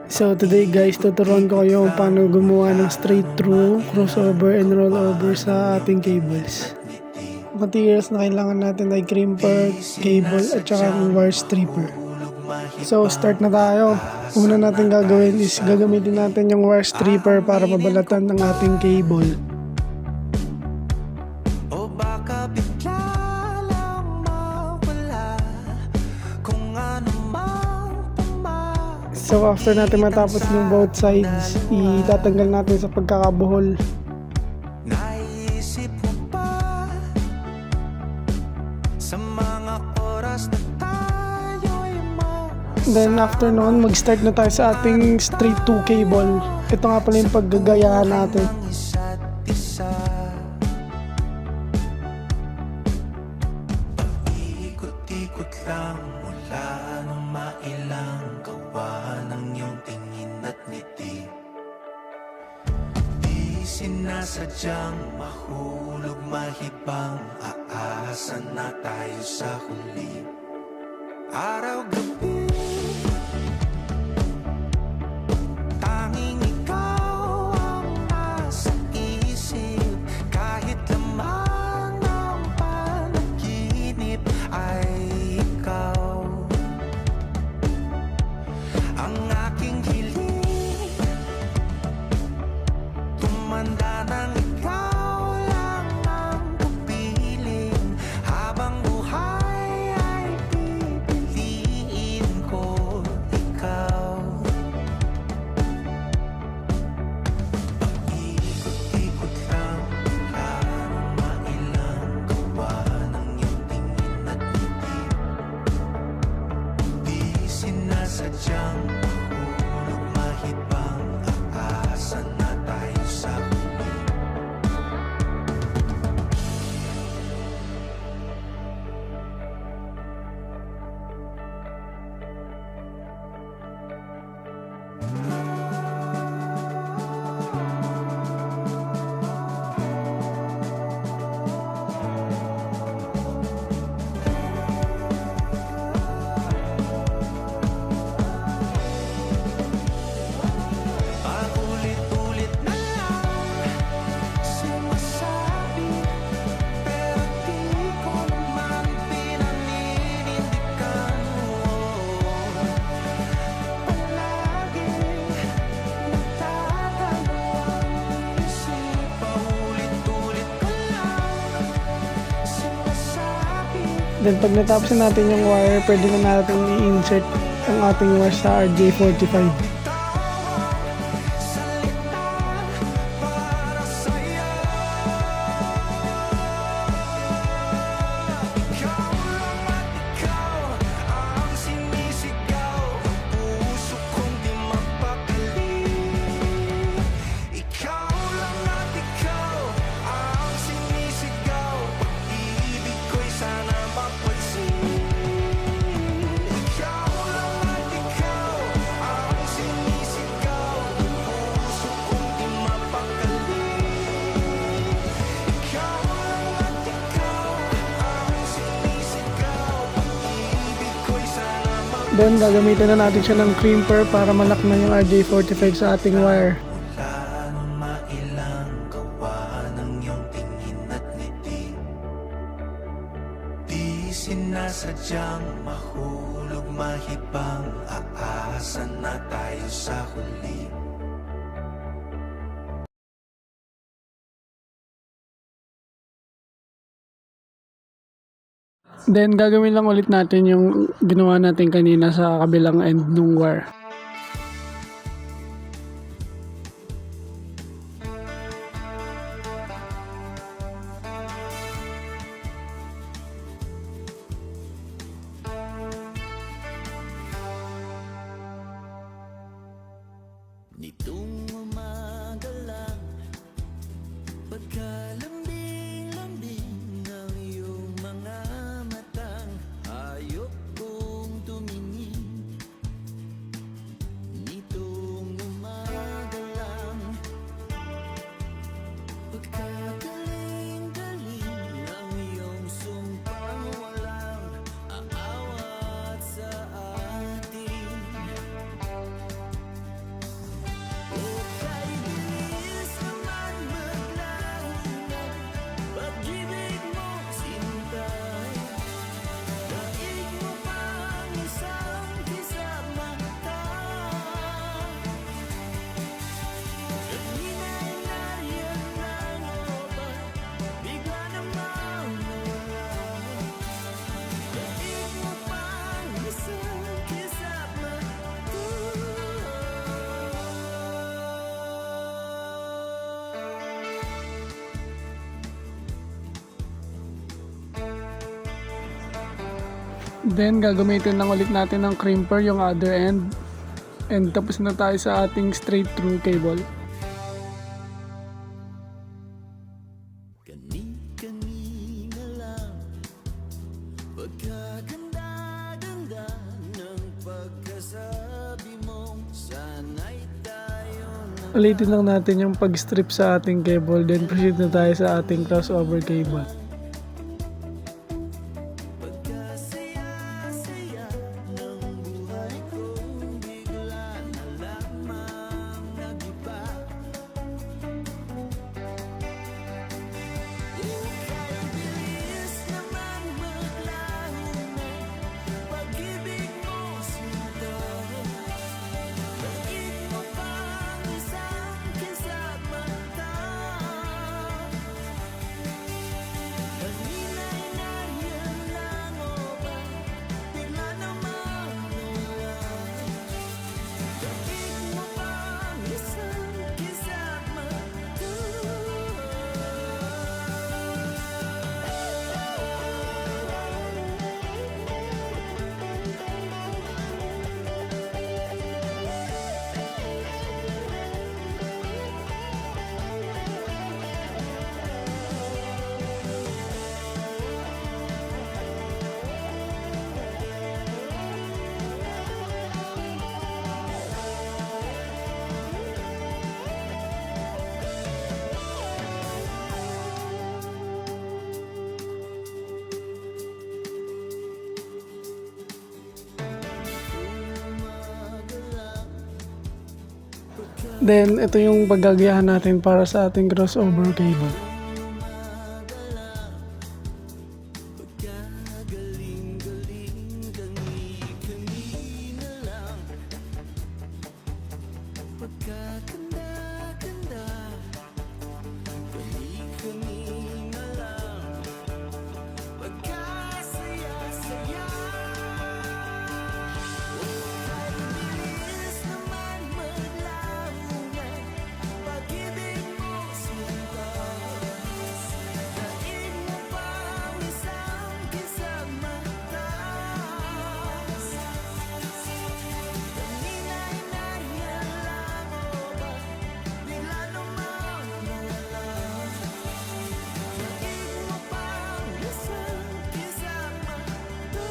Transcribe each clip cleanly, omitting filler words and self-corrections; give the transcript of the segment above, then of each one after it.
So today guys, tuturuan ko kayo kung paano gumawa ng straight through, crossover, and rollover sa ating cables. Materials na kailangan natin ay crimper, cable, at saka ang wire stripper. So start na tayo. Una natin gagawin is gagamitin natin yung wire stripper para mabalatan ng ating cable. So after natin matapos ng both sides, itatanggal natin sa pagkakabuhol. Naisip mo pa sa mga oras na tayo'y Then after noon, mag-start na tayo sa ating straight to cable. Ito nga pala yung paggagayahan natin. isa't isa. Paikot-ikot lang mula nung mailang gawa ng iyong tingin at ngiti. Di sinasadyang mahulog mahibang, aasa na tayo sa huli. Araw-gabi tanging ikaw ang nasa isip. Kahit lamang ng panaginip ay ikaw ang aking hiling. Tumanda ng ikaw lang ang pupiling. Habang buhay ay pipiliin ko ikaw. Ikot-ikot lang mula nung mailang gawa ng iyong tingin at ngiti. Di sinasadyang mahulog mahibang, aasa na tayo sa huli. Paulit-ulit na lang sinasabi, pero di ko naman pinaninindigan mo. Palagi nagdadalawang isip. Paulit-ulit ko lang sinasabi. Then pag natapos na natin yung wire, pwede na natin i-insert ang ating wire sa RJ45. Salita para sa'yo. Ikaw lang at ikaw ang sinisigaw. Ang puso kong di mapakali. Ikaw lang at ikaw ang sinisigaw. Pag-ibig ko'y sana mapansin. Ikaw lang at ikaw ang sinisigaw. Ang puso kong di mapakali. Ikaw lang at ikaw ang sinisigaw. Pag-ibig ko'y sana mapansin. Then gagamitin na natin siya ng crimper para malak na yung RJ45 sa ating wire. Mula nung mailang gawa ng iyong tingin at ngiti. Di sinasadyang mahulog mahibang, aasa na tayo sa huli. Then gagawin lang ulit natin yung ginawa natin kanina sa kabilang end ng wire. Nitong umaga lang, pagkalambing-lambing ng iyong mga matang, hayop kong tumingin. Nitong umaga lang, pagkagaling-galing ng iyong sumpang walang aawat sa atin. Then gagamitin lang ulit natin ng crimper yung other end. And tapos na tayo sa ating straight through cable. Kani-kanina lang pagkaganda-ganda ng pagkasabi mong sana'y tayo na Ulitin lang natin yung pag-strip sa ating cable, then proceed na tayo sa ating crossover cable. pagkasaya-saya ng buhay ko bigla na lamang nag-iba. Kaya bilis naman maglaho na pag-ibig mo sinta. Daig mo pang isang kisap mata. Kanina'y nariyan lang o ba bigla namang nawala. Daig mo pang isang kisap mata. Then ito yung paggagayahan natin para sa ating crossover cable. Pagkagaling-galing kani-kanina lang pagkaganda-ganda kani-kanina lang pagkasaya-saya. Ay bilis naman maglaho na pag-ibig mo sinta. Daig mo pang isang kisap mata. Kanina'y nariyan lang o ba bigla namang nawala. Daig mo pang isang kisap mata.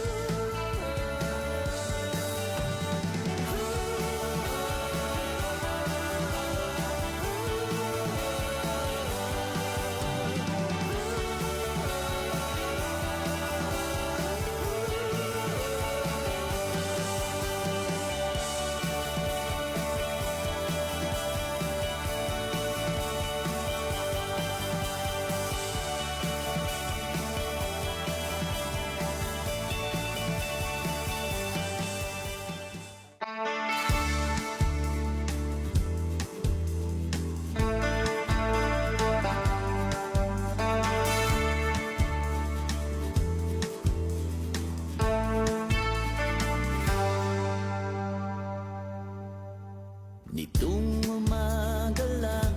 Nitong umaga lang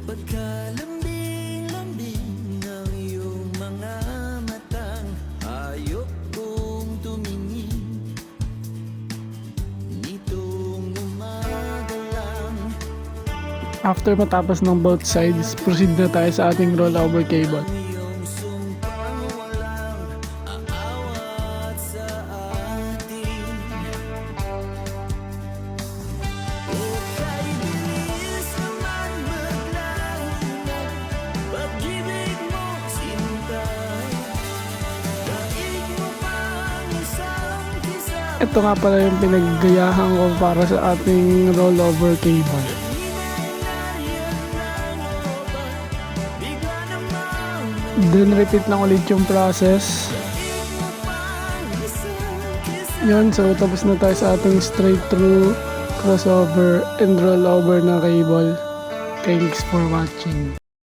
pagkalambing-lambing ng iyong mga matang ayok kong tumingin. Nitong umaga lang After matapos ng both sides, proceed na tayo sa ating rollover cable. iyong sumpang walang aawat sa atin. Kay bilis naman maglaho na pag-ibig mo sinta. Daig mo pang isang kisap. Ito nga pala yung pinaggayahan ko para sa ating rollover cable. Then repeat lang ulit yung process. Yun, so tapos na tayo sa ating straight through, crossover, and rollover na cable. Thanks for watching.